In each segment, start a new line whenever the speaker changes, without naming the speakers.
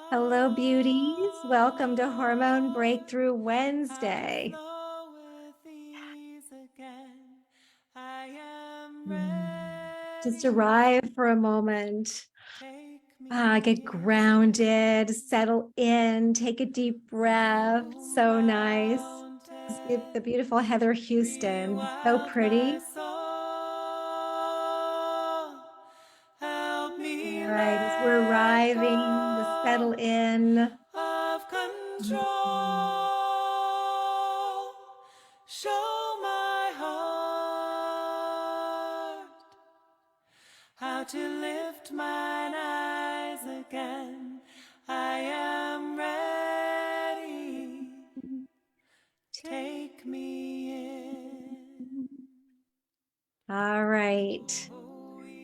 Hello, beauties. Welcome to Hormone Breakthrough Wednesday. Just arrive for a moment. Get grounded, settle in, take a deep breath. So nice. The beautiful Heather Houston. So pretty. All right, as we're arriving, to settle in.
Of control, show my heart how to lift mine eyes again. I am ready. Take me in.
All right.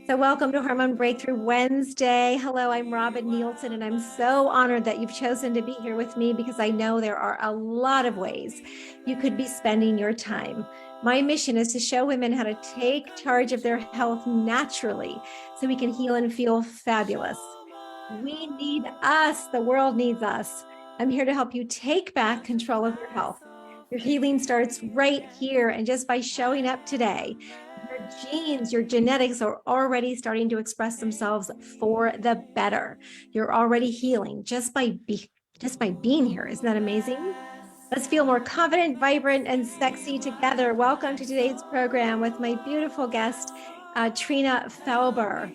So welcome to Hormone Breakthrough Wednesday. Hello, I'm Robin Nielsen, and I'm so honored that you've chosen to be here with me because I know there are a lot of ways you could be spending your time. My mission is to show women how to take charge of their health naturally so we can heal and feel fabulous. We need us. The world needs us. I'm here to help you take back control of your health. Your healing starts right here, and just by showing up today, your genes, your genetics are already starting to express themselves for the better. You're already healing just by being here. Isn't that amazing? Let's feel more confident, vibrant, and sexy together. Welcome to today's program with my beautiful guest, Trina Felber.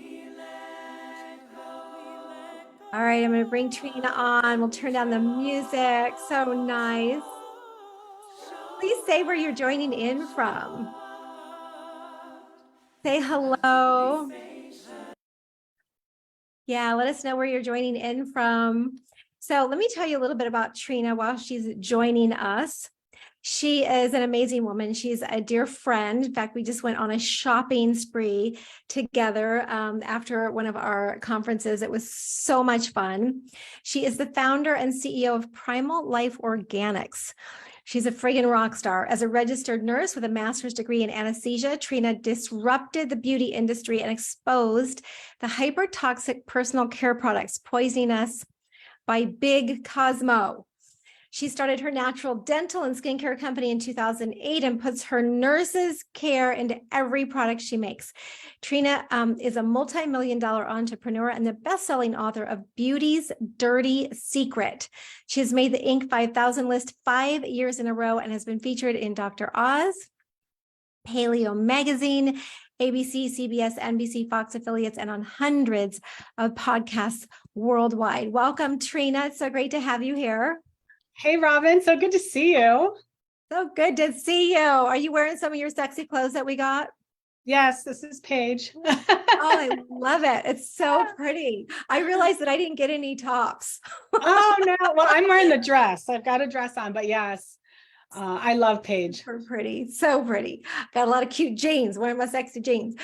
All right, I'm going to bring Trina on. We'll turn down the music. So nice. Please say where you're joining in from. Say hello. Yeah, let us know where you're joining in from. So let me tell you a little bit about Trina while she's joining us. She is an amazing woman. She's a dear friend. In fact, we just went on a shopping spree together after one of our conferences. It was so much fun. She is the founder and CEO of Primal Life Organics. She's a friggin' rock star. As a registered nurse with a master's degree in anesthesia, Trina disrupted the beauty industry and exposed the hypertoxic personal care products poisoning us by Big Cosmo. She started her natural dental and skincare company in 2008 and puts her nurses' care into every product she makes. Trina is a multi-million-dollar entrepreneur and the best-selling author of Beauty's Dirty Secret. She has made the Inc. 5000 list 5 years in a row and has been featured in Dr. Oz, Paleo Magazine, ABC, CBS, NBC, Fox affiliates, and on hundreds of podcasts worldwide. Welcome, Trina. It's so great to have you here.
Hey, Robin. So good to see you.
So good to see you. Are you wearing some of your sexy clothes that we got?
Yes, this is Paige.
Oh, I love it. It's so pretty. I realized that I didn't get any tops.
Oh, no. Well, I'm wearing the dress. I've got a dress on, but yes, I love Paige.
Super pretty. So pretty. Got a lot of cute jeans, wearing my sexy jeans.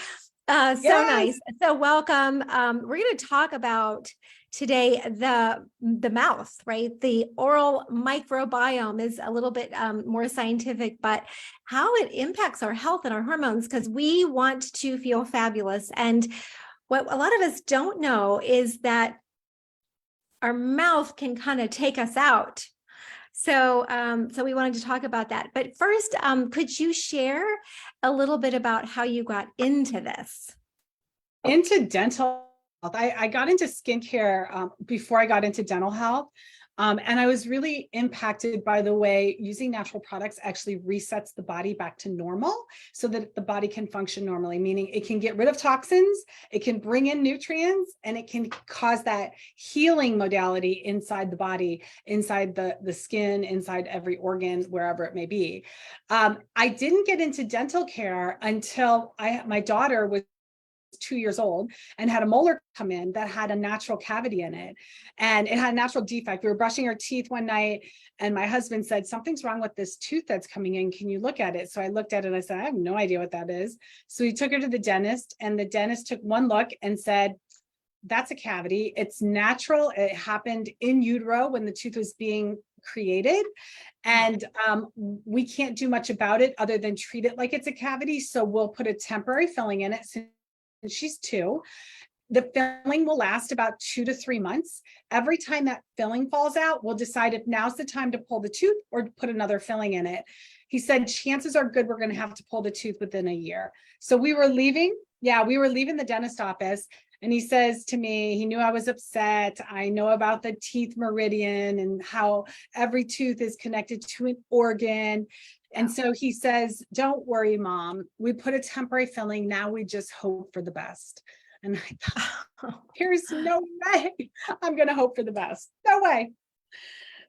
So
Yes.
nice. So welcome. We're going to talk about today the mouth, right? The oral microbiome is a little bit more scientific, but how it impacts our health and our hormones, because we want to feel fabulous. And what a lot of us don't know is that our mouth can kind of take us out. So we wanted to talk about that. But first, could you share a little bit about how you got into this?
Into dental health. I got into skincare before I got into dental health. And I was really impacted by the way using natural products actually resets the body back to normal so that the body can function normally, meaning it can get rid of toxins, it can bring in nutrients, and it can cause that healing modality inside the body, inside the skin, inside every organ, wherever it may be. I didn't get into dental care until my daughter was 2 years old and had a molar come in that had a natural cavity in it, and it had a natural defect. We were brushing our teeth one night and my husband said, something's wrong with this tooth that's coming in, can you look at it? So I looked at it and I said, I have no idea what that is. So we took her to the dentist, and the dentist took one look and said, that's a cavity, it's natural, it happened in utero when the tooth was being created, and we can't do much about it other than treat it like it's a cavity, so we'll put a temporary filling in it. She's 2. The filling will last about 2 to 3 months. Every time that filling falls out, we'll decide if now's the time to pull the tooth or put another filling in it. He said, chances are good we're going to have to pull the tooth within a year. So we were leaving the dentist office, and he says to me, he knew I was upset. I know about the teeth meridian and how every tooth is connected to an organ. And so he says, don't worry, Mom. We put a temporary filling. Now we just hope for the best. And I thought, there's no way I'm going to hope for the best. No way.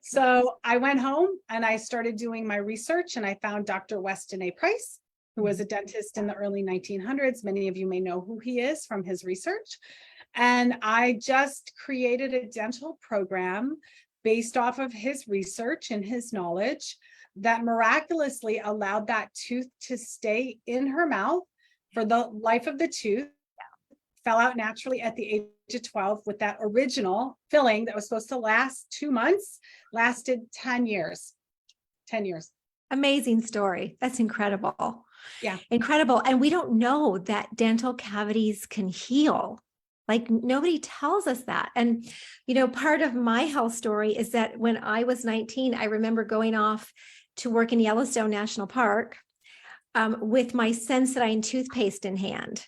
So I went home and I started doing my research, and I found Dr. Weston A. Price, who was a dentist in the early 1900s. Many of you may know who he is from his research. And I just created a dental program based off of his research and his knowledge that miraculously allowed that tooth to stay in her mouth for the life of the tooth. Fell out naturally at the age of 12 with that original filling that was supposed to last 2 months, lasted 10 years. 10 years.
Amazing story. That's incredible.
Yeah.
Incredible. And we don't know that dental cavities can heal. Like, nobody tells us that. And, part of my health story is that when I was 19, I remember going off to work in Yellowstone National Park with my Sensodyne toothpaste in hand,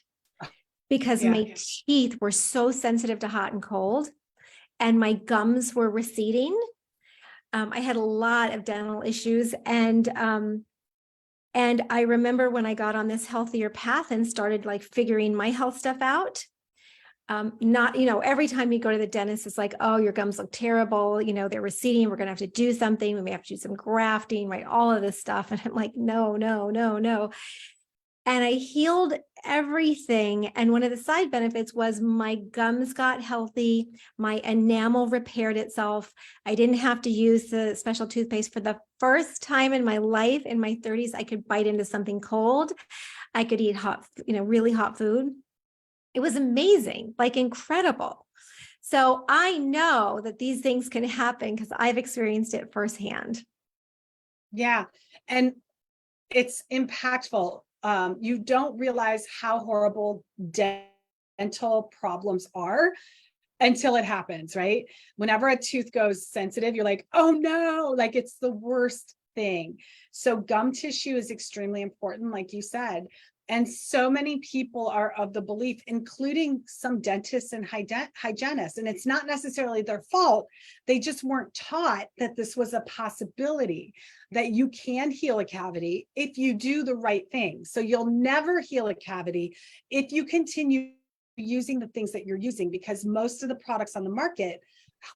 because my teeth were so sensitive to hot and cold, and my gums were receding. I had a lot of dental issues, and I remember when I got on this healthier path and started like figuring my health stuff out. Every time you go to the dentist, it's like, oh, your gums look terrible. They're receding. We're going to have to do something. We may have to do some grafting, right? All of this stuff. And I'm like, no, no, no, no. And I healed everything. And one of the side benefits was my gums got healthy. My enamel repaired itself. I didn't have to use the special toothpaste. For the first time in my life, in my 30s, I could bite into something cold. I could eat hot, really hot food. It was amazing, like incredible. So I know that these things can happen because I've experienced it firsthand.
Yeah. And it's impactful. You don't realize how horrible dental problems are until it happens, right? Whenever a tooth goes sensitive, you're like, oh no, like it's the worst thing. So gum tissue is extremely important, like you said. And so many people are of the belief, including some dentists and hygienists, and it's not necessarily their fault. They just weren't taught that this was a possibility, that you can heal a cavity if you do the right thing. So you'll never heal a cavity if you continue using the things that you're using, because most of the products on the market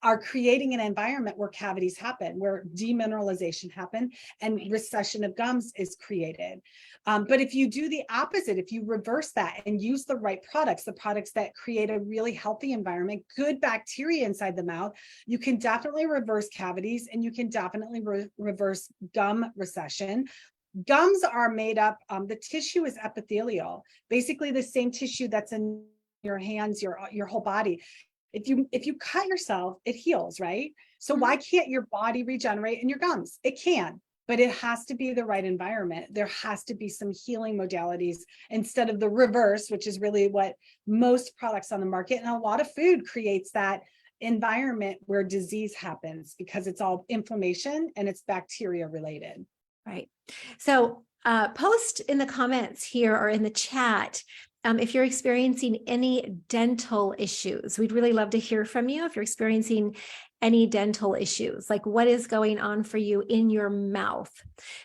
are creating an environment where cavities happen, where demineralization happen and recession of gums is created. But if you do the opposite, if you reverse that and use the right products, the products that create a really healthy environment, good bacteria inside the mouth, you can definitely reverse cavities, and you can definitely reverse gum recession. Gums are made up, the tissue is epithelial, basically the same tissue that's in your hands, your whole body. If you cut yourself, it heals, right? So why can't your body regenerate in your gums? It can, but it has to be the right environment. There has to be some healing modalities instead of the reverse, which is really what most products on the market, and a lot of food creates that environment where disease happens, because it's all inflammation and it's bacteria related.
Right. So post in the comments here or in the chat if you're experiencing any dental issues. We'd really love to hear from you if you're experiencing any dental issues, like what is going on for you in your mouth,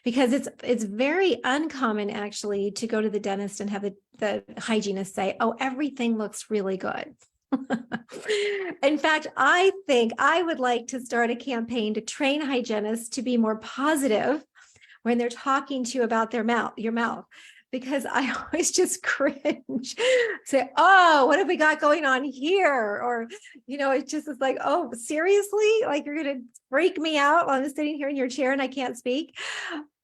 because it's very uncommon actually to go to the dentist and have the hygienist say, oh, everything looks really good. In fact, I think I would like to start a campaign to train hygienists to be more positive when they're talking to you about your mouth, because I always just cringe. Say, oh, what have we got going on here? Or, it just is like, oh, seriously? Like, you're going to freak me out while I'm sitting here in your chair and I can't speak?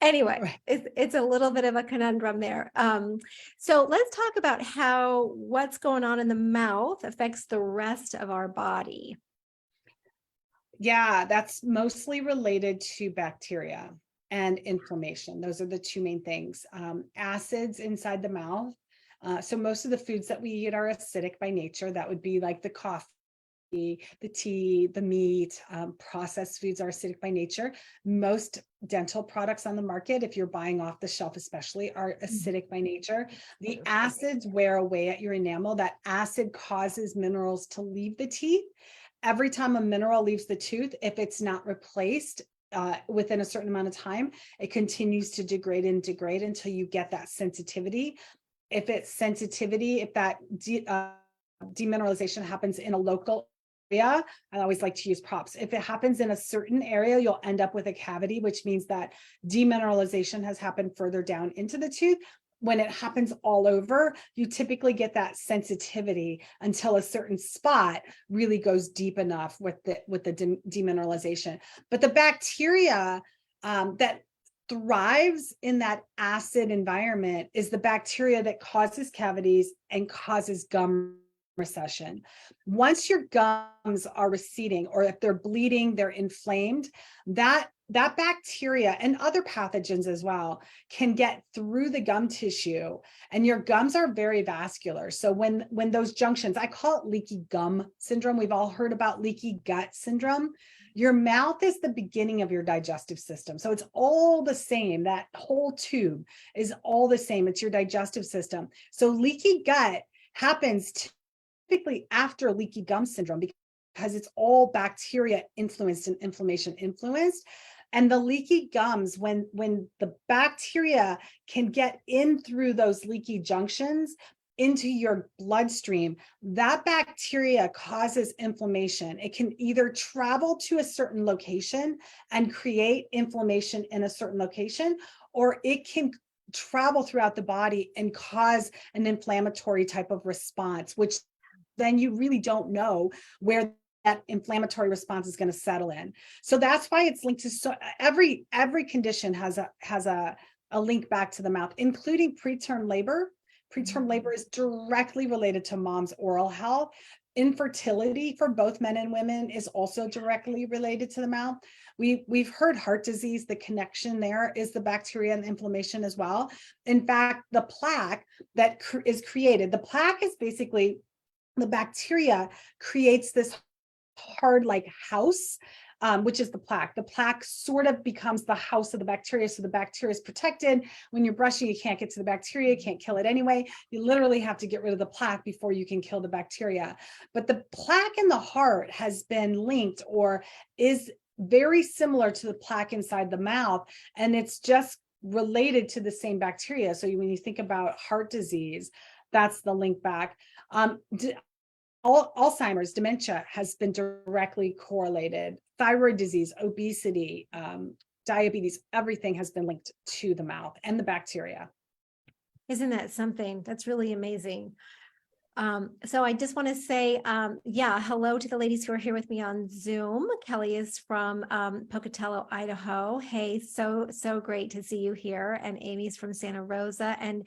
Anyway, it's a little bit of a conundrum there. So let's talk about how what's going on in the mouth affects the rest of our body.
Yeah, that's mostly related to bacteria and inflammation. Those are the two main things. Acids inside the mouth So most of the foods that we eat are acidic by nature. That would be like the coffee, the tea, the meat, processed foods are acidic by nature. Most dental products on the market, if you're buying off the shelf especially, are acidic by nature. The acids wear away at your enamel. That acid causes minerals to leave the teeth. Every time a mineral leaves the tooth, if it's not replaced within a certain amount of time, it continues to degrade and degrade until you get that sensitivity. If it's sensitivity, if that demineralization happens in a local area, I always like to use props. If it happens in a certain area, you'll end up with a cavity, which means that demineralization has happened further down into the tooth. When it happens all over, you typically get that sensitivity until a certain spot really goes deep enough with the demineralization. But the bacteria that thrives in that acid environment is the bacteria that causes cavities and causes gum recession. Once your gums are receding, or if they're bleeding, they're inflamed, that bacteria and other pathogens as well can get through the gum tissue, and your gums are very vascular. So when those junctions, I call it leaky gum syndrome. We've all heard about leaky gut syndrome. Your mouth is the beginning of your digestive system. So it's all the same. That whole tube is all the same. It's your digestive system. So leaky gut happens typically after leaky gum syndrome because it's all bacteria influenced and inflammation influenced. And the leaky gums, when the bacteria can get in through those leaky junctions into your bloodstream, that bacteria causes inflammation. It can either travel to a certain location and create inflammation in a certain location, or it can travel throughout the body and cause an inflammatory type of response, which then you really don't know where that inflammatory response is going to settle in. So that's why it's linked to every condition has a link back to the mouth, including preterm labor. Preterm labor is directly related to mom's oral health. Infertility for both men and women is also directly related to the mouth. We've heard heart disease, the connection there is the bacteria and inflammation as well. In fact, the plaque that is created, the plaque is basically the bacteria creates this hard like house, which is the plaque. The plaque sort of becomes the house of the bacteria. So the bacteria is protected. When you're brushing, you can't get to the bacteria, you can't kill it anyway. You literally have to get rid of the plaque before you can kill the bacteria. But the plaque in the heart has been linked, or is very similar to the plaque inside the mouth. And it's just related to the same bacteria. So when you think about heart disease, that's the link back. Alzheimer's, dementia has been directly correlated. Thyroid disease, obesity, diabetes, everything has been linked to the mouth and the bacteria.
Isn't that something? That's really amazing. So I just want to say, hello to the ladies who are here with me on Zoom. Kelly is from Pocatello, Idaho. Hey, so great to see you here. And Amy's from Santa Rosa, and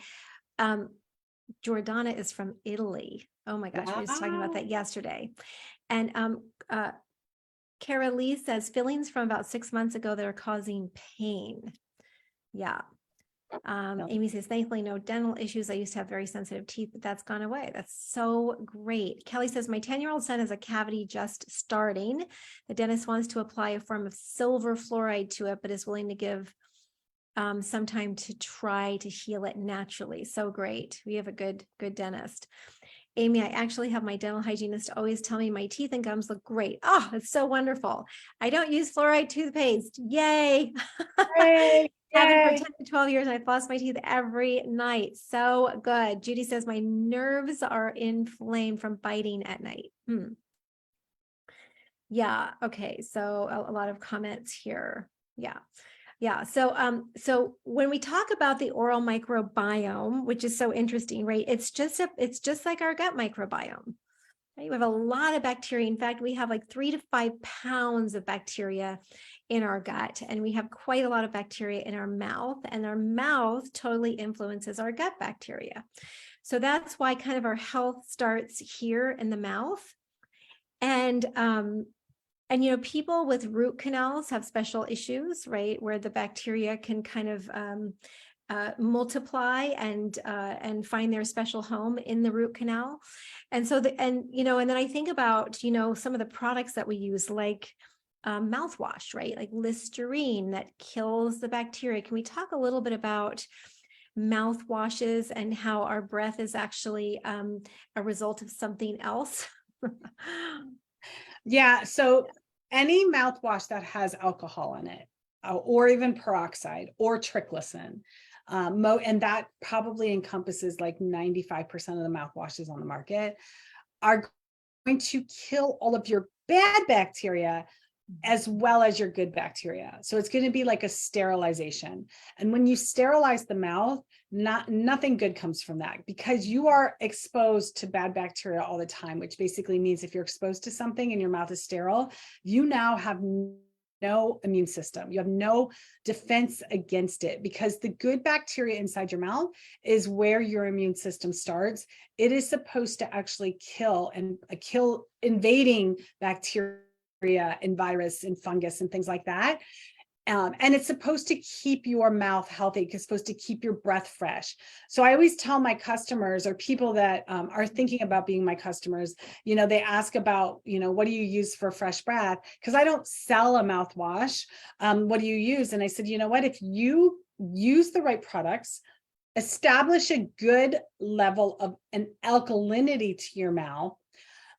Jordana is from Italy. Oh my gosh, we were just talking about that yesterday. And Cara Lee says fillings from about 6 months ago that are causing pain. Yeah. Amy says, thankfully, no dental issues. I used to have very sensitive teeth, but that's gone away. That's so great. Kelly says, my 10-year-old son has a cavity just starting. The dentist wants to apply a form of silver fluoride to it, but is willing to give some time to try to heal it naturally. So great. We have a good dentist. Amy, I actually have my dental hygienist always tell me my teeth and gums look great. Oh, it's so wonderful. I don't use fluoride toothpaste. Yay.
Yay.
Haven't for 10 to 12 years. I floss my teeth every night. So good. Judy says my nerves are inflamed from biting at night. Yeah. Okay. So a lot of comments here. Yeah. Yeah. So when we talk about the oral microbiome, which is so interesting, right? It's just like our gut microbiome, right? We have a lot of bacteria. In fact, we have like 3 to 5 pounds of bacteria in our gut, and we have quite a lot of bacteria in our mouth, and our mouth totally influences our gut bacteria. So that's why kind of our health starts here in the mouth. And, you know, people with root canals have special issues, right? Where the bacteria can kind of multiply and find their special home in the root canal. And so and then I think about, some of the products that we use, like mouthwash, right? Like Listerine that kills the bacteria. Can we talk a little bit about mouthwashes and how our breath is actually a result of something else?
Yeah. So any mouthwash that has alcohol in it, or even peroxide or triclosan, and that probably encompasses like 95% of the mouthwashes on the market, are going to kill all of your bad bacteria as well as your good bacteria. So it's going to be like a sterilization. And when you sterilize the mouth, nothing good comes from that, because you are exposed to bad bacteria all the time, which basically means if you're exposed to something and your mouth is sterile, you now have no immune system. You have no defense against it, because the good bacteria inside your mouth is where your immune system starts. It is supposed to actually kill invading bacteria and virus and fungus and things like that. And it's supposed to keep your mouth healthy. It's supposed to keep your breath fresh. So I always tell my customers, or people that are thinking about being my customers, they ask about, what do you use for fresh breath? Because I don't sell a mouthwash. What do you use? And I said, you know what, if you use the right products, establish a good level of an alkalinity to your mouth,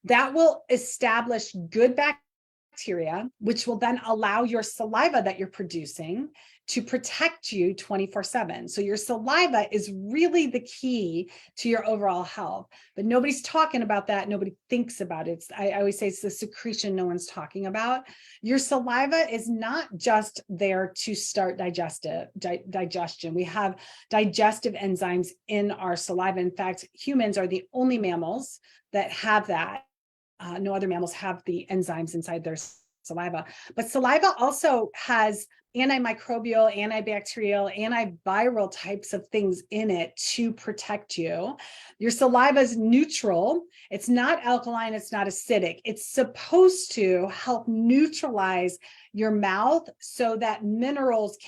that will establish good bacteria, which will then allow your saliva that you're producing to protect you 24/7. So your saliva is really the key to your overall health, but nobody's talking about that. Nobody thinks about it. I always say it's the secretion no one's talking about. Your saliva is not just there to start digestion. We have digestive enzymes in our saliva. In fact, humans are the only mammals that have that. No other mammals have the enzymes inside their saliva. But saliva also has antimicrobial, antibacterial, antiviral types of things in it to protect you. Your saliva is neutral. It's not alkaline. It's not acidic. It's supposed to help neutralize your mouth so that minerals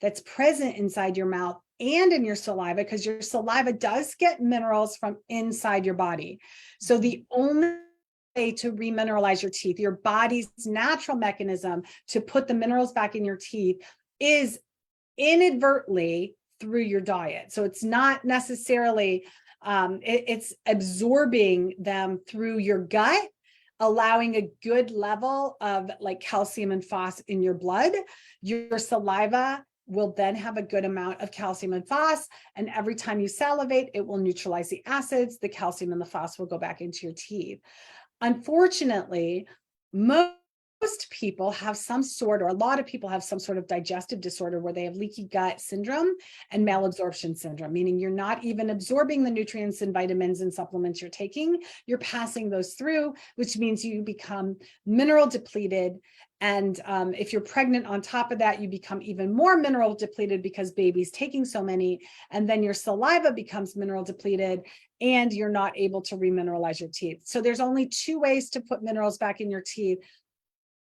that's present inside your mouth and in your saliva, because your saliva does get minerals from inside your body. So the only way to remineralize your teeth, your body's natural mechanism to put the minerals back in your teeth, is inadvertently through your diet. So it's not necessarily, it's absorbing them through your gut, allowing a good level of like calcium and phos in your blood. Your saliva will then have a good amount of calcium and phos, and every time you salivate, it will neutralize the acids. The calcium and the phos will go back into your teeth. Unfortunately, most people have some sort, or a lot of people have some sort of digestive disorder where they have leaky gut syndrome and malabsorption syndrome, meaning you're not even absorbing the nutrients and vitamins and supplements you're taking. You're passing those through, which means you become mineral depleted. And if you're pregnant on top of that, you become even more mineral depleted because baby's taking so many. And then your saliva becomes mineral depleted and you're not able to remineralize your teeth. So there's only two ways to put minerals back in your teeth.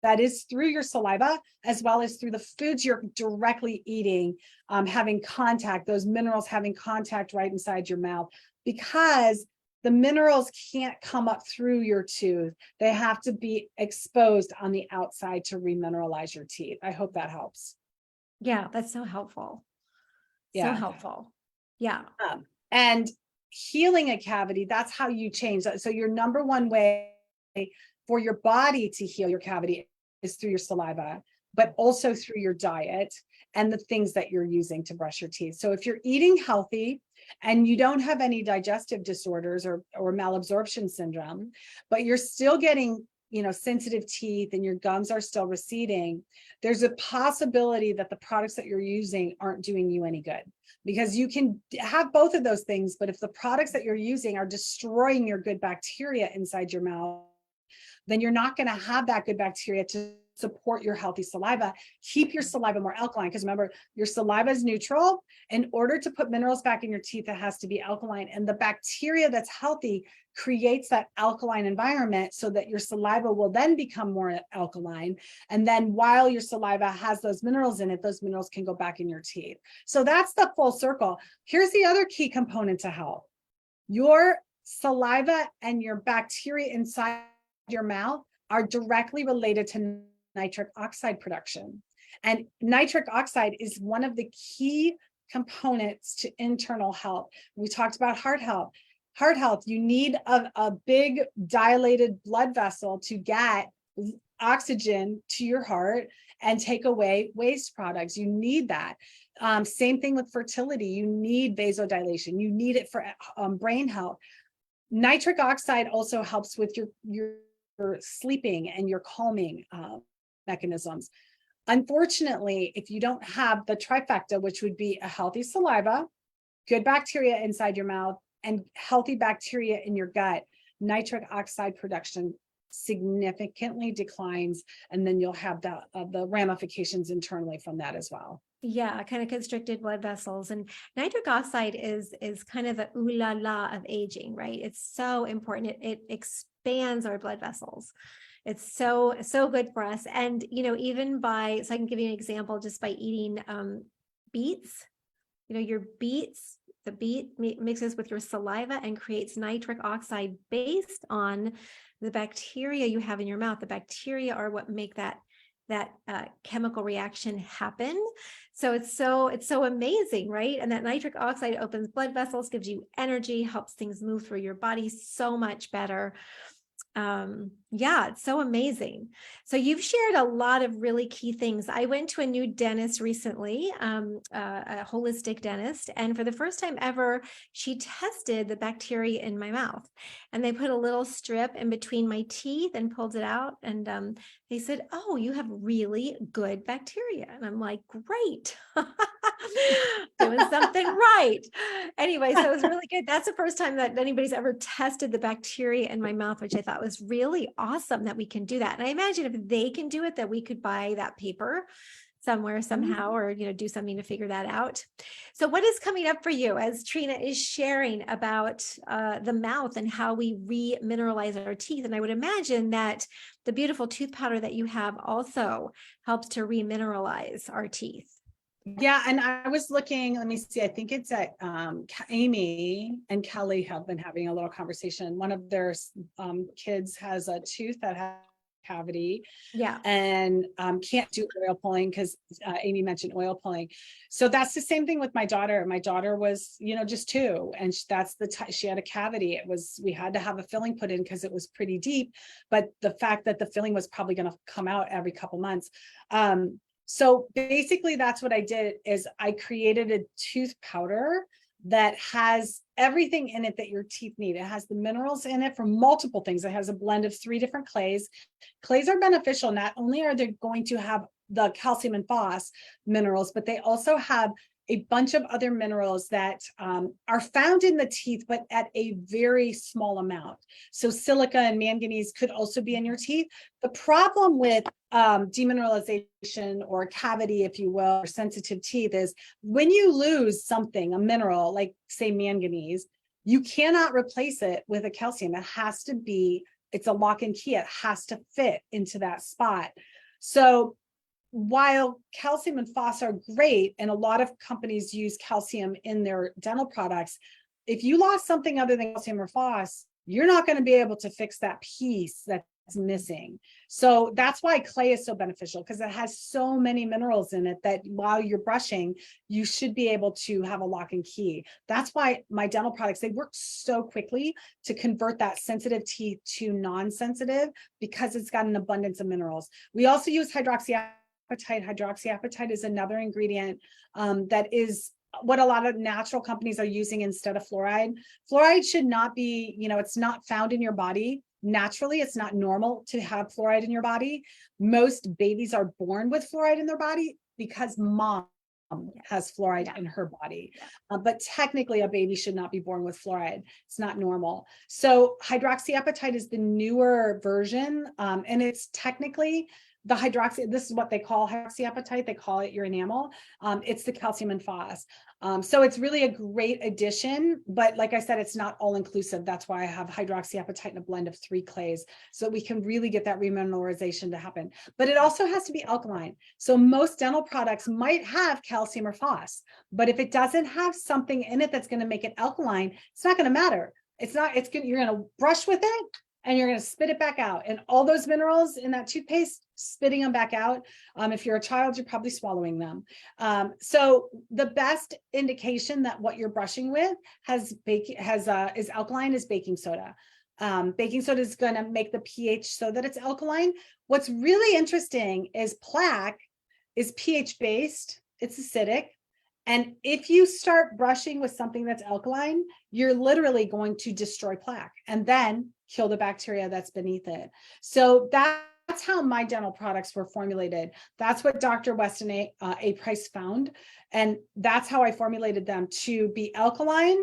That is through your saliva, as well as through the foods you're directly eating, having contact, those minerals having contact right inside your mouth, because the minerals can't come up through your tooth. They have to be exposed on the outside to remineralize your teeth. I hope that helps.
Yeah, that's so helpful. So
Yeah.
helpful. Yeah.
And healing a cavity, that's how you change that. So your number one way for your body to heal your cavity is through your saliva, but also through your diet and the things that you're using to brush your teeth. So if you're eating healthy and you don't have any digestive disorders or malabsorption syndrome, but you're still getting, sensitive teeth and your gums are still receding, there's a possibility that the products that you're using aren't doing you any good, because you can have both of those things. But if the products that you're using are destroying your good bacteria inside your mouth, then you're not going to have that good bacteria to support your healthy saliva, keep your saliva more alkaline. Because remember, your saliva is neutral. In order to put minerals back in your teeth, it has to be alkaline. And the bacteria that's healthy creates that alkaline environment so that your saliva will then become more alkaline. And then while your saliva has those minerals in it, those minerals can go back in your teeth. So that's the full circle. Here's the other key component to health. Your saliva and your bacteria inside your mouth are directly related to nitric oxide production. And nitric oxide is one of the key components to internal health. We talked about heart health. Heart health, you need a big dilated blood vessel to get oxygen to your heart and take away waste products. You need that. Same thing with fertility. You need vasodilation. You need it for brain health. Nitric oxide also helps with your sleeping and your calming mechanisms. Unfortunately, if you don't have the trifecta, which would be a healthy saliva, good bacteria inside your mouth, and healthy bacteria in your gut, nitric oxide production significantly declines, and then you'll have the ramifications internally from that as well.
Yeah, kind of constricted blood vessels. And nitric oxide is kind of the ooh la la of aging, right? It's so important. It expands our blood vessels. It's so good for us. And even so I can give you an example just by eating beets. Your beets, the beet mixes with your saliva and creates nitric oxide based on the bacteria you have in your mouth. The bacteria are what make that chemical reaction happen. So it's so amazing, right? And that nitric oxide opens blood vessels, gives you energy, helps things move through your body so much better. Yeah, it's so amazing. So you've shared a lot of really key things. I went to a new dentist recently, a holistic dentist, and for the first time ever, she tested the bacteria in my mouth, and they put a little strip in between my teeth and pulled it out. And they said, "Oh, you have really good bacteria." And I'm like, "Great." Doing something right. Anyway, so it was really good. That's the first time that anybody's ever tested the bacteria in my mouth, which I thought was really awesome that we can do that. And I imagine if they can do it, that we could buy that paper somewhere somehow, or do something to figure that out. So what is coming up for you as Trina is sharing about the mouth and how we remineralize our teeth? And I would imagine that the beautiful tooth powder that you have also helps to remineralize our teeth.
Yeah, and I was looking, let me see, I think it's at Amy and Kelly have been having a little conversation. One of their kids has a tooth that has cavity,
yeah,
and can't do oil pulling because Amy mentioned oil pulling. So that's the same thing with my daughter. My daughter was, just 2, and that's she had a cavity. We had to have a filling put in because it was pretty deep, but the fact that the filling was probably going to come out every couple months. So basically that's what I did, is I created a tooth powder that has everything in it that your teeth need. It has the minerals in it from multiple things. It has a blend of 3 different clays. Clays are beneficial. Not only are they going to have the calcium and phos minerals, but they also have a bunch of other minerals that are found in the teeth, but at a very small amount. So silica and manganese could also be in your teeth. The problem with demineralization or cavity, if you will, or sensitive teeth is when you lose something, a mineral, like say manganese, you cannot replace it with a calcium. It has to be, it's a lock and key. It has to fit into that spot. So while calcium and phos are great, and a lot of companies use calcium in their dental products, if you lost something other than calcium or phos, you're not going to be able to fix that piece that's missing. So that's why clay is so beneficial, because it has so many minerals in it that while you're brushing, you should be able to have a lock and key. That's why my dental products, they work so quickly to convert that sensitive teeth to non-sensitive, because it's got an abundance of minerals. We also use hydroxyapatite. Hydroxyapatite is another ingredient that is what a lot of natural companies are using instead of fluoride. Fluoride should not be, it's not found in your body. Naturally, it's not normal to have fluoride in your body. Most babies are born with fluoride in their body because mom has fluoride in her body. But technically, a baby should not be born with fluoride. It's not normal. So hydroxyapatite is the newer version, and it's technically the hydroxy, this is what they call hydroxyapatite. They call it your enamel. It's the calcium and phos. So it's really a great addition, but like I said, it's not all inclusive. That's why I have hydroxyapatite in a blend of 3 clays, so we can really get that remineralization to happen. But it also has to be alkaline. So most dental products might have calcium or phos, but if it doesn't have something in it that's going to make it alkaline, it's not going to matter. It's good. You're going to brush with it and you're going to spit it back out. And all those minerals in that toothpaste, spitting them back out. If you're a child, you're probably swallowing them. So the best indication that what you're brushing with is alkaline is baking soda. Baking soda is going to make the pH so that it's alkaline. What's really interesting is plaque is pH based. It's acidic. And if you start brushing with something that's alkaline, you're literally going to destroy plaque and then kill the bacteria that's beneath it. So that's how my dental products were formulated. That's what Dr. Weston A. Price found. And that's how I formulated them, to be alkaline,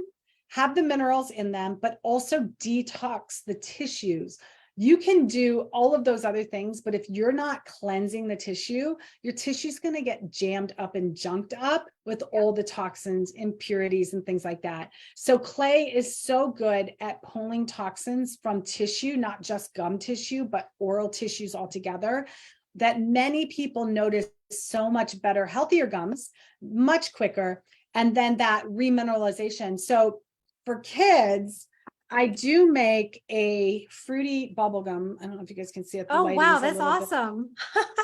have the minerals in them, but also detox the tissues. You can do all of those other things, but if you're not cleansing the tissue, your tissue's going to get jammed up and junked up with all the toxins, impurities, and things like that. So clay is so good at pulling toxins from tissue, not just gum tissue, but oral tissues altogether, that many people notice so much better, healthier gums, much quicker. And then that remineralization. So for kids, I do make a fruity bubble gum. I don't know if you guys can see it.
Oh, wow, that's awesome.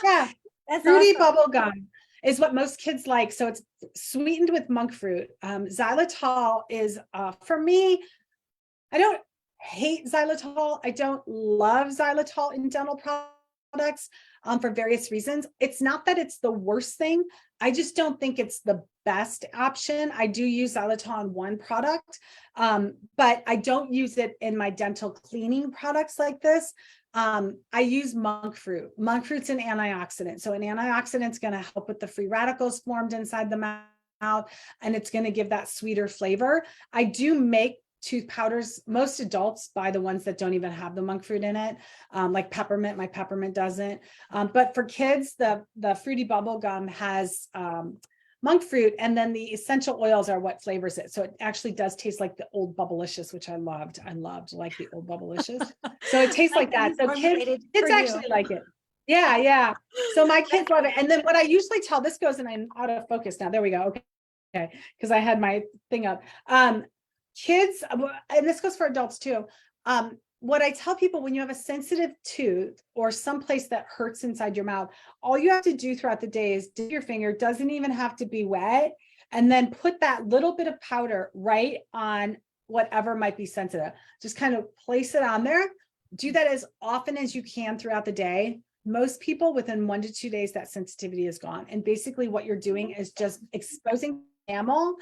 Yeah,
That's
fruity
awesome.
bubble gum is what most kids like. So it's sweetened with monk fruit. Xylitol is, for me, I don't hate xylitol. I don't love xylitol in dental products for various reasons. It's not that it's the worst thing. I just don't think it's the best option. I do use xylitol in one product, but I don't use it in my dental cleaning products like this. I use monk fruit. Monk fruit's an antioxidant. So an antioxidant's going to help with the free radicals formed inside the mouth, and it's going to give that sweeter flavor. I do make tooth powders. Most adults buy the ones that don't even have the monk fruit in it, like peppermint. My peppermint doesn't. But for kids, the fruity bubble gum has monk fruit, and then the essential oils are what flavors it. So it actually does taste like the old Bubblicious, which I loved. I loved like the old Bubblicious. So it tastes like that. So kids actually like it. Yeah, yeah. So my kids love it. And then what I usually tell, this goes, and I'm out of focus now. There we go. Okay. Because I had my thing up. Kids, and this goes for adults too. What I tell people, when you have a sensitive tooth or someplace that hurts inside your mouth, all you have to do throughout the day is dip your finger, doesn't even have to be wet, and then put that little bit of powder right on whatever might be sensitive. Just kind of place it on there. Do that as often as you can throughout the day. Most people, within 1 to 2 days, that sensitivity is gone. And basically what you're doing is just exposing enamel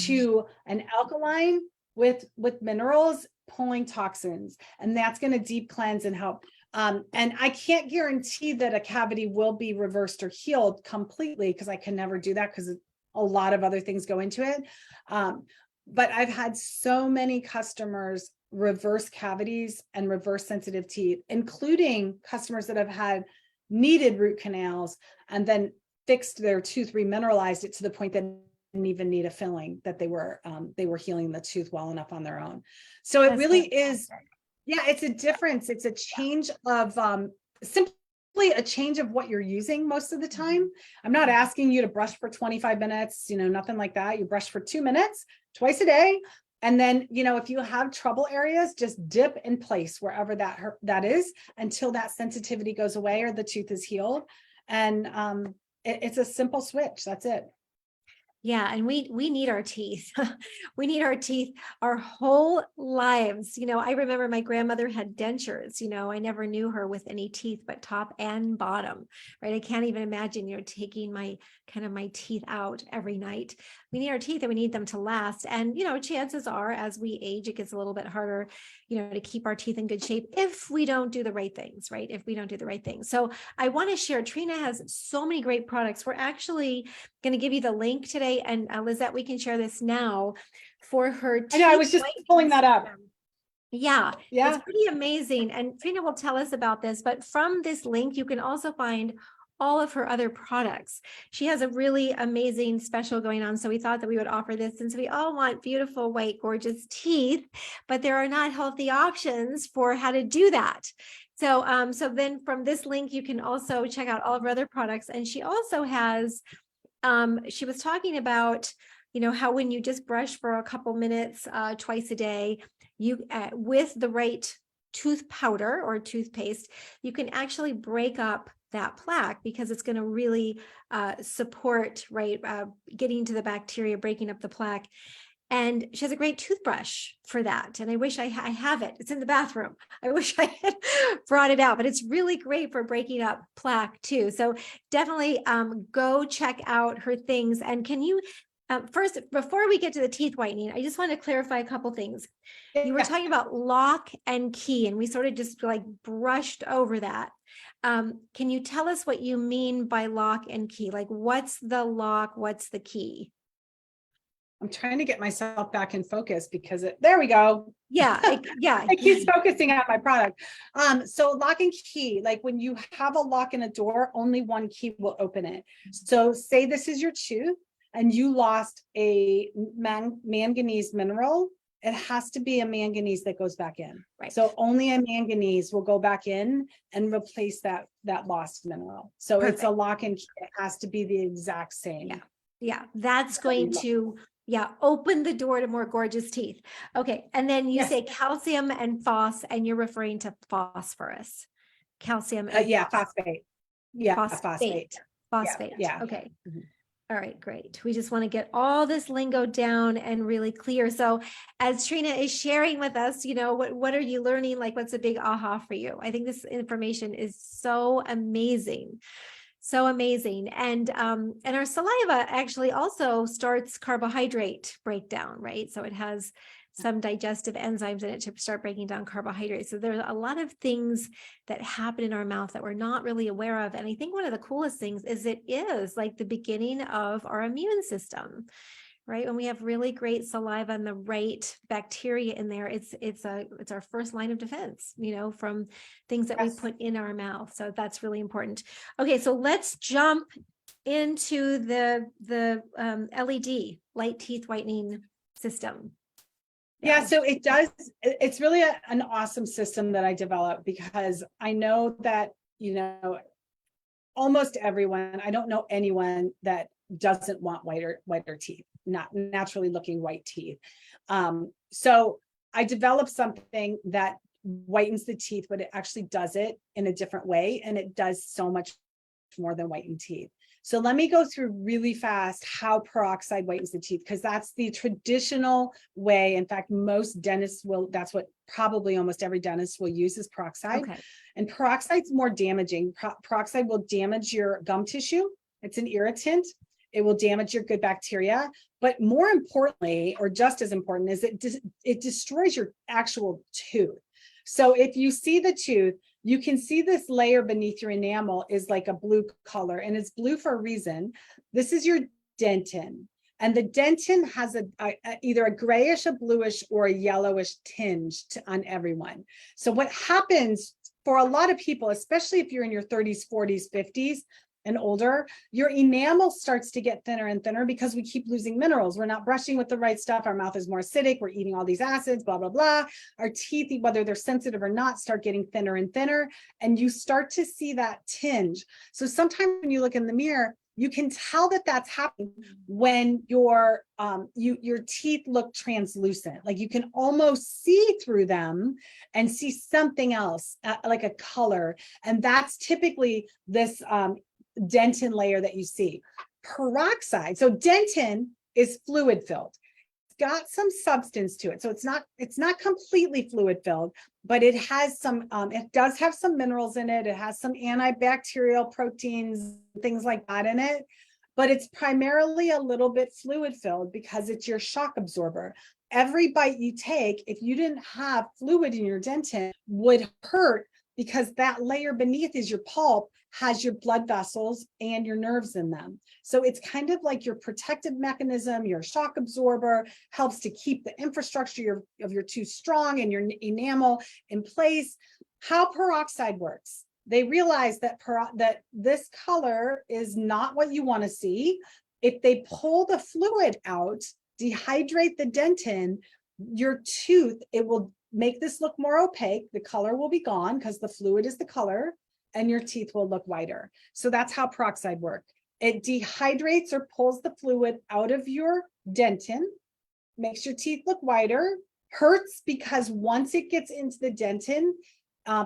to an alkaline with minerals, pulling toxins, and that's going to deep cleanse and help. And I can't guarantee that a cavity will be reversed or healed completely, because I can never do that, because a lot of other things go into it. But I've had so many customers reverse cavities and reverse sensitive teeth, including customers that have had needed root canals and then fixed their tooth, remineralized it to the point that didn't even need a filling, that they were healing the tooth well enough on their own. So it really is, yeah, it's a difference. It's a change of simply a change of what you're using most of the time. I'm not asking you to brush for 25 minutes, nothing like that. You brush for 2 minutes twice a day. And then, if you have trouble areas, just dip in place wherever that is until that sensitivity goes away or the tooth is healed. And it's a simple switch. That's it.
Yeah. And we need our teeth. We need our teeth our whole lives. I remember my grandmother had dentures. I never knew her with any teeth, but top and bottom, right? I can't even imagine, taking my teeth out every night. We need our teeth, and we need them to last. And, chances are, as we age, it gets a little bit harder, to keep our teeth in good shape if we don't do the right things, right? If we don't do the right things. So I want to share, Trina has so many great products. We're actually going to give you the link today. And Lizette, we can share this now for her.
I know, I was just pulling that up.
Yeah,
Yeah.
it's pretty amazing. And Trina will tell us about this, but from this link, you can also find all of her other products. She has a really amazing special going on. So we thought that we would offer this since we all want beautiful, white, gorgeous teeth, but there are not healthy options for how to do that. So then from this link, you can also check out all of her other products. And she also has, she was talking about, how when you just brush for a couple minutes twice a day, you with the right tooth powder or toothpaste, you can actually break up that plaque because it's going to really support getting to the bacteria, breaking up the plaque. And she has a great toothbrush for that. And I wish I have it. It's in the bathroom. I wish I had brought it out, but it's really great for breaking up plaque too. So definitely go check out her things. And can you, first, before we get to the teeth whitening, I just want to clarify a couple things. You were talking about lock and key, and we sort of just like brushed over that. Can you tell us what you mean by lock and key? Like, what's the lock? What's the key?
I'm trying to get myself back in focus because there we go.
Yeah, yeah.
It keeps focusing on my product. So lock and key, like when you have a lock in a door, only one key will open it. So say this is your tooth and you lost a manganese mineral. It has to be a manganese that goes back in.
Right.
So only a manganese will go back in and replace that lost mineral. So
Perfect.
it's a lock and key. It has to be the exact same.
Yeah. Yeah. That's going to, open the door to more gorgeous teeth. Okay. And then you say calcium and phos, and you're referring to phosphorus. Calcium. And
phosphate. Yeah, phosphate.
Phosphate.
Yeah.
Okay. Mm-hmm. All right, great. We just want to get all this lingo down and really clear. So as Trina is sharing with us, what are you learning? Like, what's a big aha for you? I think this information is so amazing. So amazing. And our saliva actually also starts carbohydrate breakdown, right? So it has some digestive enzymes in it to start breaking down carbohydrates. So there's a lot of things that happen in our mouth that we're not really aware of. And I think one of the coolest things is it is like the beginning of our immune system, right? When we have really great saliva and the right bacteria in there, it's our first line of defense, from things that we put in our mouth. So that's really important. Okay, so let's jump into the LED, light teeth whitening system.
Yeah, so it's really an awesome system that I developed because I know that, almost everyone, I don't know anyone that doesn't want whiter teeth, not naturally looking white teeth. So I developed something that whitens the teeth, but it actually does it in a different way. And it does so much more than whiten teeth. So let me go through really fast how peroxide whitens the teeth, because that's the traditional way. In fact, most dentists that's what probably almost every dentist will use is peroxide.
Okay.
And peroxide's more damaging. Peroxide will damage your gum tissue. It's an irritant. It will damage your good bacteria. But more importantly, or just as important, is it destroys your actual tooth. So if you see the tooth, you can see this layer beneath your enamel is like a blue color, and it's blue for a reason. This is your dentin. And the dentin has either a grayish, a bluish, or a yellowish tinge on everyone. So what happens for a lot of people, especially if you're in your 30s, 40s, 50s, and older, your enamel starts to get thinner and thinner because we keep losing minerals. We're not brushing with the right stuff. Our mouth is more acidic. We're eating all these acids, blah, blah, blah. Our teeth, whether they're sensitive or not, start getting thinner and thinner. And you start to see that tinge. So sometimes when you look in the mirror, you can tell that that's happening when your teeth look translucent. Like you can almost see through them and see something else, like a color. And that's typically this dentin layer that you see. Peroxide, so dentin is fluid filled. It's got some substance to it. So it's not completely fluid filled, but it has some, it does have some minerals in it. It has some antibacterial proteins, things like that in it, but it's primarily a little bit fluid filled because it's your shock absorber. Every bite you take, if you didn't have fluid in your dentin, would hurt because that layer beneath is your pulp, has your blood vessels and your nerves in them. So it's kind of like your protective mechanism, your shock absorber, helps to keep the infrastructure of your tooth strong and your enamel in place. How peroxide works. They realize that that this color is not what you want to see. If they pull the fluid out, dehydrate the dentin, your tooth, it will make this look more opaque. The color will be gone because the fluid is the color, and your teeth will look whiter. So that's how peroxide works. It dehydrates or pulls the fluid out of your dentin, makes your teeth look whiter, hurts because once it gets into the dentin,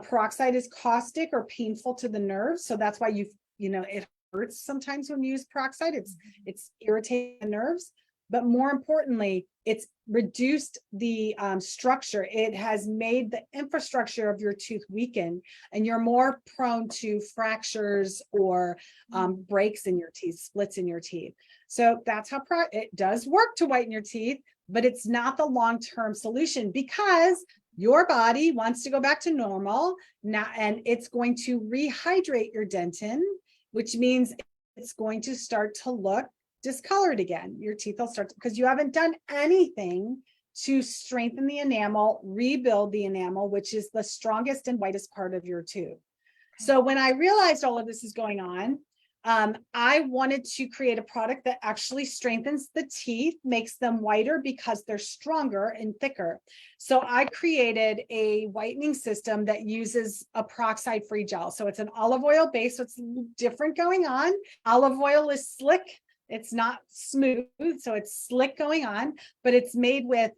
peroxide is caustic or painful to the nerves. So that's why it hurts sometimes when you use peroxide. It's irritating the nerves. But more importantly, it's reduced the structure. It has made the infrastructure of your tooth weaken, and you're more prone to fractures or breaks in your teeth, splits in your teeth. So that's how it does work to whiten your teeth, but it's not the long-term solution because your body wants to go back to normal now, and it's going to rehydrate your dentin, which means it's going to start to look discolored again. Your teeth will start because you haven't done anything to strengthen the enamel, rebuild the enamel, which is the strongest and whitest part of your tooth. So when I realized all of this is going on, I wanted to create a product that actually strengthens the teeth, makes them whiter because they're stronger and thicker. So I created a whitening system that uses a peroxide-free gel. So it's an olive oil base, so it's different going on. Olive oil is slick. It's not smooth, so it's slick going on, but it's made with,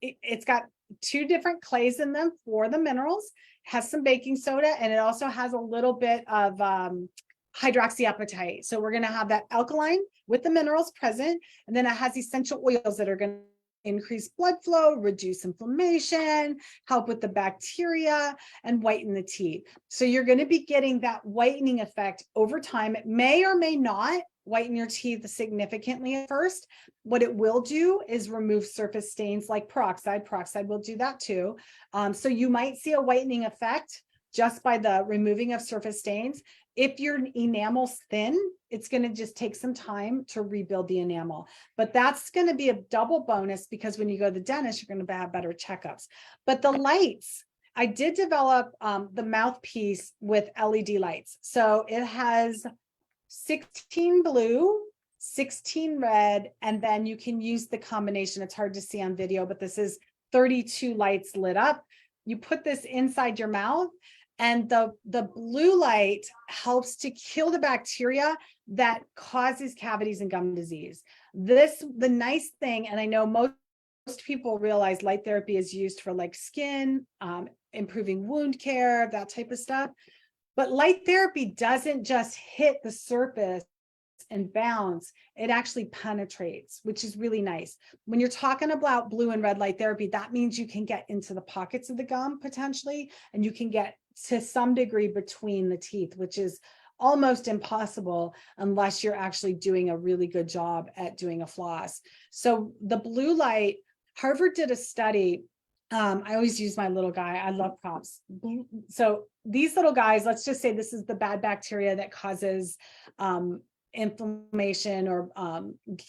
it's got 2 different clays in them for the minerals, has some baking soda, and it also has a little bit of hydroxyapatite. So we're gonna have that alkaline with the minerals present, and then it has essential oils that are gonna increase blood flow, reduce inflammation, help with the bacteria, and whiten the teeth. So you're gonna be getting that whitening effect over time. It may or may not whiten your teeth significantly at first. What it will do is remove surface stains like peroxide. Peroxide will do that too. So you might see a whitening effect just by the removing of surface stains. If your enamel's thin, it's going to just take some time to rebuild the enamel. But that's going to be a double bonus because when you go to the dentist, you're going to have better checkups. But the lights, I did develop the mouthpiece with LED lights. So it has 16 blue, 16 red, and then you can use the combination. It's hard to see on video, but this is 32 lights lit up. You put this inside your mouth, and the blue light helps to kill the bacteria that causes cavities and gum disease. The nice thing, and I know most people realize light therapy is used for like skin, improving wound care, that type of stuff. But light therapy doesn't just hit the surface and bounce, it actually penetrates, which is really nice. When you're talking about blue and red light therapy, that means you can get into the pockets of the gum potentially, and you can get to some degree between the teeth, which is almost impossible unless you're actually doing a really good job at doing a floss. So the blue light, Harvard did a study. I always use my little guy. I love props. So these little guys, let's just say this is the bad bacteria that causes inflammation or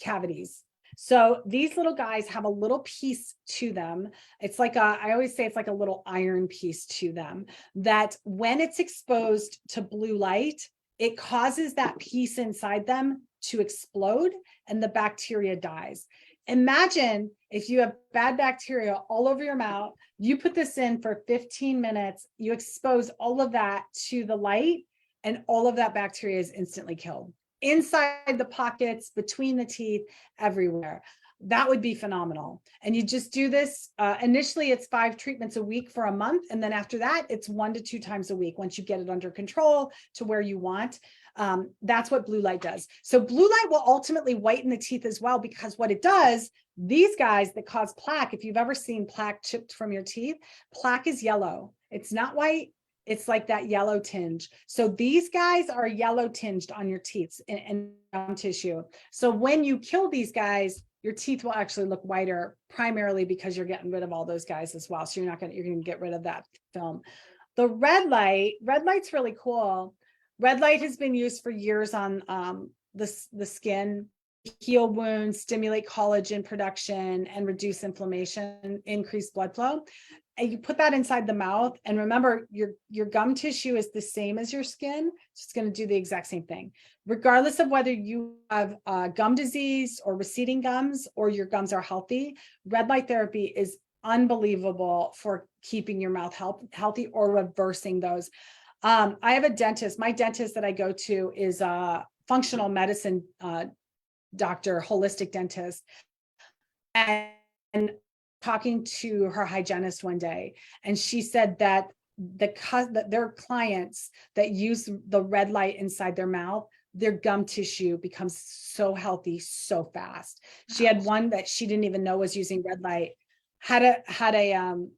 cavities. So these little guys have a little piece to them. It's like I always say it's like a little iron piece to them that when it's exposed to blue light, it causes that piece inside them to explode and the bacteria dies. Imagine if you have bad bacteria all over your mouth, you put this in for 15 minutes, you expose all of that to the light, and all of that bacteria is instantly killed. Inside the pockets, between the teeth, everywhere. That would be phenomenal. And you just do this. Initially, it's 5 treatments a week for a month. And then after that, it's 1 to 2 times a week. Once you get it under control to where you want, that's what blue light does. So blue light will ultimately whiten the teeth as well, because what it does, these guys that cause plaque, if you've ever seen plaque chipped from your teeth, plaque is yellow. It's not white. It's like that yellow tinge. So these guys are yellow tinged on your teeth and gum tissue. So when you kill these guys, your teeth will actually look whiter, primarily because you're getting rid of all those guys as well. So you're going to get rid of that film. The red light's really cool. Red light has been used for years on the skin, heal wounds, stimulate collagen production, and reduce inflammation, increase blood flow. And you put that inside the mouth. And remember, your gum tissue is the same as your skin. So it's going to do the exact same thing, regardless of whether you have gum disease or receding gums or your gums are healthy. Red light therapy is unbelievable for keeping your mouth healthy or reversing those. I have a dentist. My dentist that I go to is a functional medicine doctor, holistic dentist. And talking to her hygienist one day, and she said that their clients that use the red light inside their mouth, their gum tissue becomes so healthy so fast. She had one that she didn't even know was using red light, had an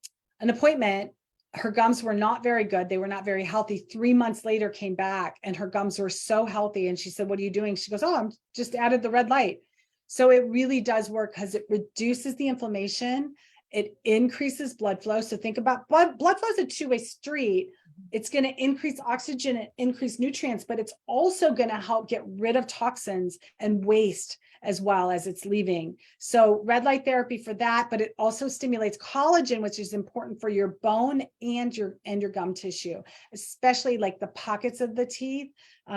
appointment. Her gums were not very good. They were not very healthy. 3 months later came back and her gums were so healthy. And she said, "What are you doing?" She goes, "Oh, I'm just added the red light." So it really does work because it reduces the inflammation. It increases blood flow. So think about blood flow is a two-way street. It's going to increase oxygen and increase nutrients, but it's also going to help get rid of toxins and waste as well as it's leaving. So red light therapy for that, but it also stimulates collagen, which is important for your bone and your gum tissue, especially like the pockets of the teeth,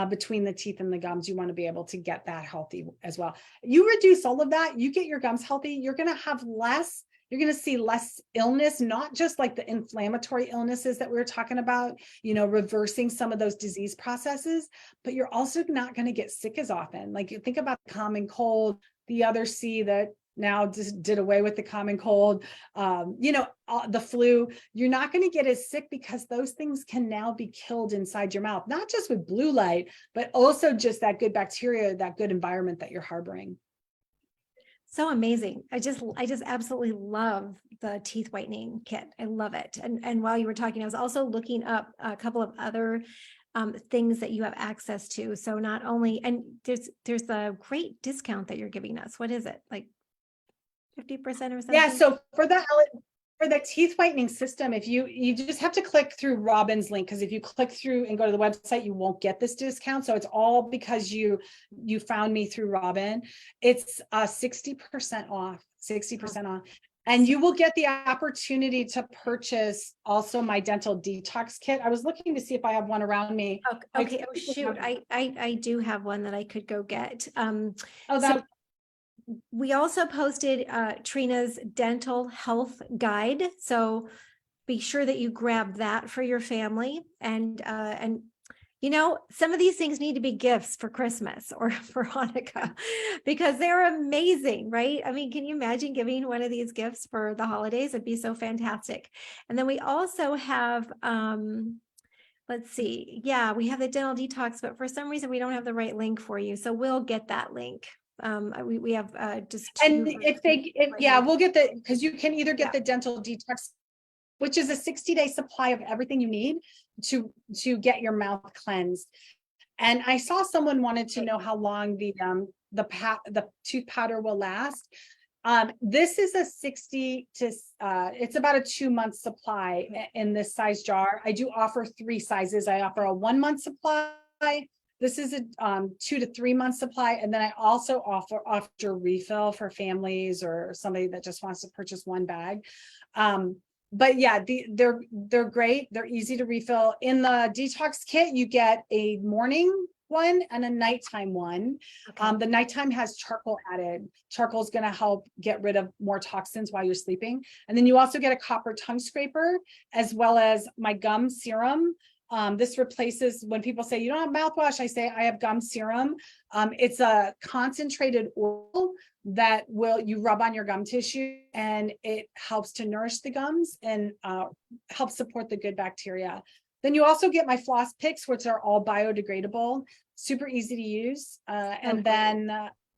between the teeth and the gums. You want to be able to get that healthy as well. You reduce all of that, you get your gums healthy, you're going to have less. You're going to see less illness, not just like the inflammatory illnesses that we were talking about, reversing some of those disease processes, but you're also not going to get sick as often. Like you think about the common cold, the other C that now just did away with the common cold, the flu. You're not going to get as sick because those things can now be killed inside your mouth, not just with blue light, but also just that good bacteria, that good environment that you're harboring.
So amazing. I just absolutely love the teeth whitening kit. I love it. And while you were talking, I was also looking up a couple of other things that you have access to. So not only, and there's a great discount that you're giving us. What is it? Like 50% or something?
Yeah. So for the teeth whitening system, if you just have to click through Robin's link, because if you click through and go to the website, you won't get this discount. So it's all because you found me through Robin. It's 60% off, 60% off. And you will get the opportunity to purchase also my dental detox kit. I was looking to see if I have one around me.
Okay. Oh shoot. I do have one that I could go get. We also posted Trina's dental health guide. So be sure that you grab that for your family. And some of these things need to be gifts for Christmas or for Hanukkah because they're amazing, right? I mean, can you imagine giving one of these gifts for the holidays? It'd be so fantastic. And then we also have, let's see. Yeah, we have the dental detox, but for some reason we don't have the right link for you. So we'll get that link. We have just
and we'll get because you can either get the dental detox, which is a 60-day supply of everything you need to get your mouth cleansed. And I saw someone wanted to know how long the tooth powder will last. This is a 60 to it's about a 2-month supply in this size jar. I do offer 3 sizes. I offer a 1-month supply. This is a 2 to 3 month supply. And then I also offer refill for families or somebody that just wants to purchase 1 bag. But yeah, they're great. They're easy to refill. In the detox kit, you get a morning one and a nighttime one. Okay. The nighttime has charcoal added. Charcoal is going to help get rid of more toxins while you're sleeping. And then you also get a copper tongue scraper, as well as my gum serum. This replaces, when people say you don't have mouthwash, I say I have gum serum. It's a concentrated oil that you rub on your gum tissue, and it helps to nourish the gums and helps support the good bacteria. Then you also get my floss picks, which are all biodegradable, super easy to use. And then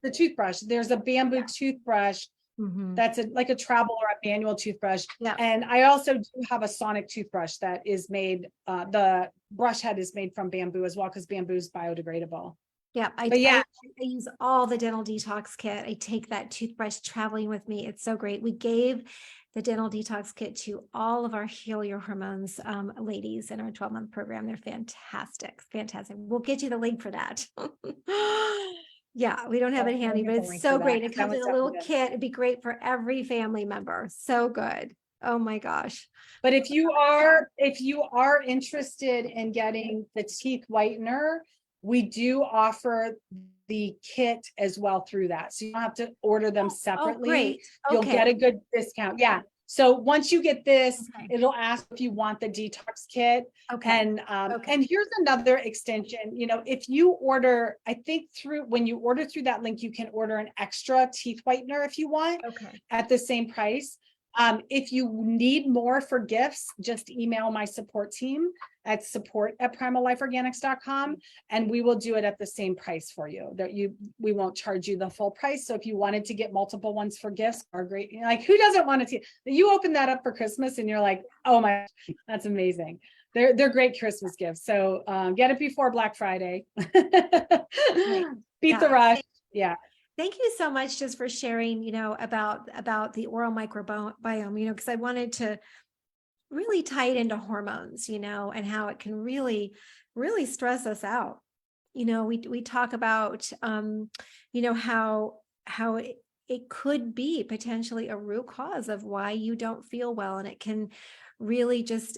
the toothbrush, there's a bamboo toothbrush. Mm-hmm. That's like a travel or a manual toothbrush. Yeah. And I also do have a sonic toothbrush that is made, the brush head is made from bamboo as well, because bamboo is biodegradable.
Yeah,
But yeah,
I use all the dental detox kit. I take that toothbrush traveling with me. It's so great. We gave the dental detox kit to all of our Heal Your Hormones ladies in our 12-month program. They're fantastic, fantastic. We'll get you the link for that. Yeah, we don't have it handy, but it's so great. It comes in a little kit. It'd be great for every family member. So good. Oh my gosh.
but if you are interested in getting the teeth whitener, we do offer the kit as well through that. So you don't have to order them
Oh,
separately.
great.
You'll get
Okay.
a good discount. Yeah. So once you get this,
Okay.
it'll ask if you want the detox kit.
Okay.
And here's another extension. You know, if you order, I think when you order through that link, you can order an extra teeth whitener if you want
Okay.
at the same price. If you need more for gifts, just email my support team at support@primallifeorganics.com, and we will do it at the same price for you. We won't charge you the full price. So if you wanted to get multiple ones for gifts, are great. Like, who doesn't want to? You open that up for Christmas and you're like, oh my, that's amazing. They're great Christmas gifts. So get it before Black Friday. Beat the rush. Yeah.
Thank you so much just for sharing, about the oral microbiome, because I wanted to really tie it into hormones, and how it can really, really stress us out. We talk about, how it could be potentially a root cause of why you don't feel well. And it can really just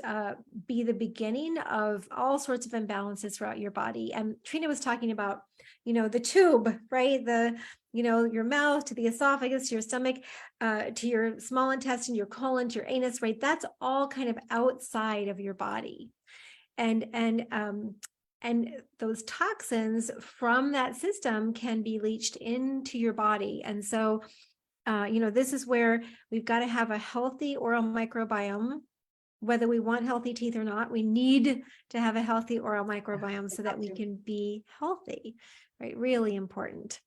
be the beginning of all sorts of imbalances throughout your body. And Trina was talking about, the tube, right? Your mouth to the esophagus, to your stomach, to your small intestine, your colon, to your anus, right? That's all kind of outside of your body. And those toxins from that system can be leached into your body. And so, this is where we've got to have a healthy oral microbiome. Whether we want healthy teeth or not, we need to have a healthy oral microbiome so that we can be healthy, right? Really important.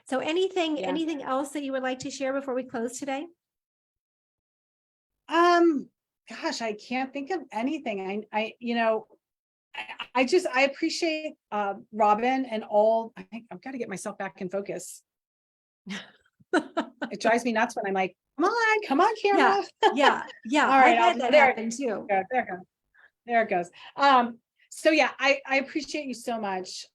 So anything else that you would like to share before we close today?
Gosh, I can't think of anything. I appreciate Robin and all. I think I've got to get myself back in focus. It drives me nuts when I'm like, come on, camera.
Yeah.
All right,
I've had that happen too.
There it goes. So yeah, I appreciate you so much.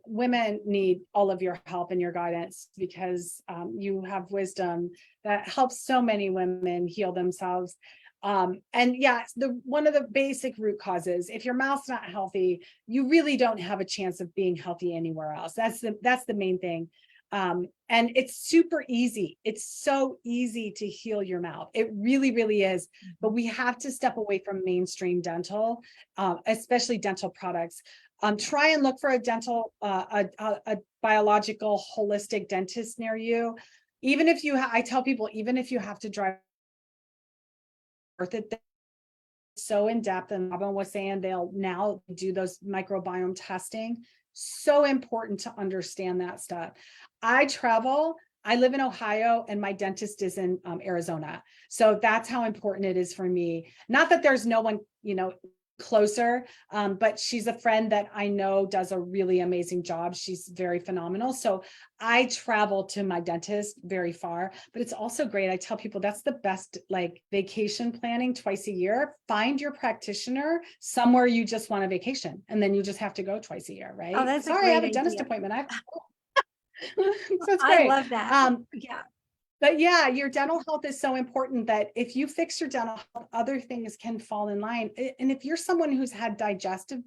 Women need all of your help and your guidance because you have wisdom that helps so many women heal themselves. And yeah, one of the basic root causes, if your mouth's not healthy, you really don't have a chance of being healthy anywhere else. That's the main thing. And it's super easy. It's so easy to heal your mouth. It really, really is. But we have to step away from mainstream dental, especially dental products. Try and look for a dental, a biological, holistic dentist near you. Even if I tell people, even if you have to drive, worth it. So in depth, and Robin was saying they'll now do those microbiome testing. So important to understand that stuff. I live in Ohio and my dentist is in Arizona. So that's how important it is for me. Not that there's no one, closer, but she's a friend that I know does a really amazing job. She's very phenomenal. So I travel to my dentist very far, but it's also great. I tell people that's the best, like, vacation planning twice a year. Find your practitioner somewhere you just want a vacation, and then you just have to go twice a year, right?
Oh, that's
Sorry, I have a dentist appointment. So it's great.
I love that. Yeah.
But yeah, your dental health is so important that if you fix your dental health, other things can fall in line. And if you're someone who's had digestive,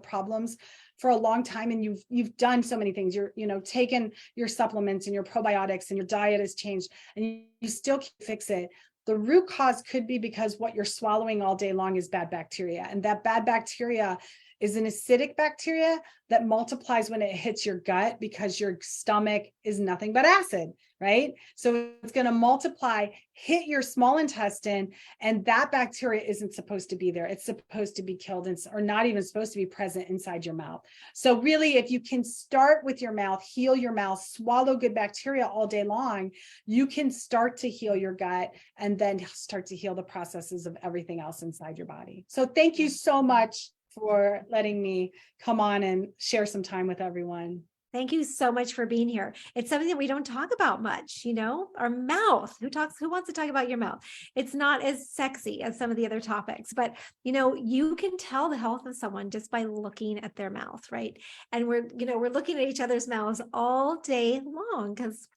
problems for a long time, and you've done so many things, you're, taken your supplements and your probiotics and your diet has changed, and you still can't fix it. The root cause could be because what you're swallowing all day long is bad bacteria, and that bad bacteria is an acidic bacteria that multiplies when it hits your gut because your stomach is nothing but acid, right? So it's going to multiply, hit your small intestine, and that bacteria isn't supposed to be there. It's supposed to be killed or not even supposed to be present inside your mouth. So really, if you can start with your mouth, heal your mouth, swallow good bacteria all day long, you can start to heal your gut and then start to heal the processes of everything else inside your body. So thank you so much for letting me come on and share some time with everyone.
Thank you so much for being here. It's something that we don't talk about much, our mouth. Who wants to talk about your mouth? It's not as sexy as some of the other topics, but you can tell the health of someone just by looking at their mouth, right? And we're looking at each other's mouths all day long because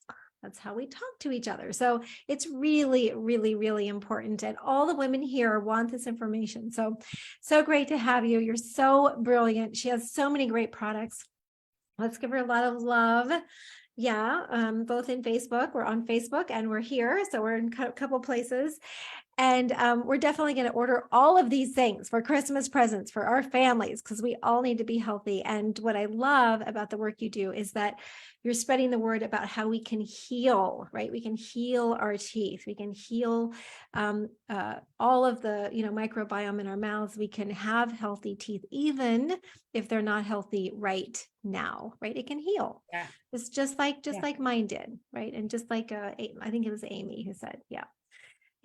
that's how we talk to each other. So it's really, really, really important. And all the women here want this information. So great to have you. You're so brilliant. She has so many great products. Let's give her a lot of love. Yeah, both in Facebook. We're on Facebook and we're here. So we're in a couple places. And we're definitely going to order all of these things for Christmas presents for our families because we all need to be healthy. And what I love about the work you do is that you're spreading the word about how we can heal, right? We can heal our teeth. We can heal all of the, microbiome in our mouths. We can have healthy teeth, even if they're not healthy right now, right? It can heal.
Yeah.
It's just like mine did, right? And just like, I think it was Amy who said, yeah.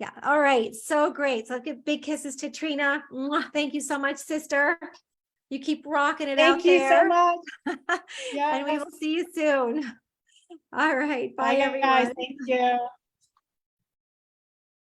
Yeah. All right. So great. So I'll give big kisses to Trina. Mwah. Thank you so much, sister. You keep rocking it out
Thank you
there.
so much.
And we will see you soon. All right. Bye,
Bye, guys.
everyone.
Thank you.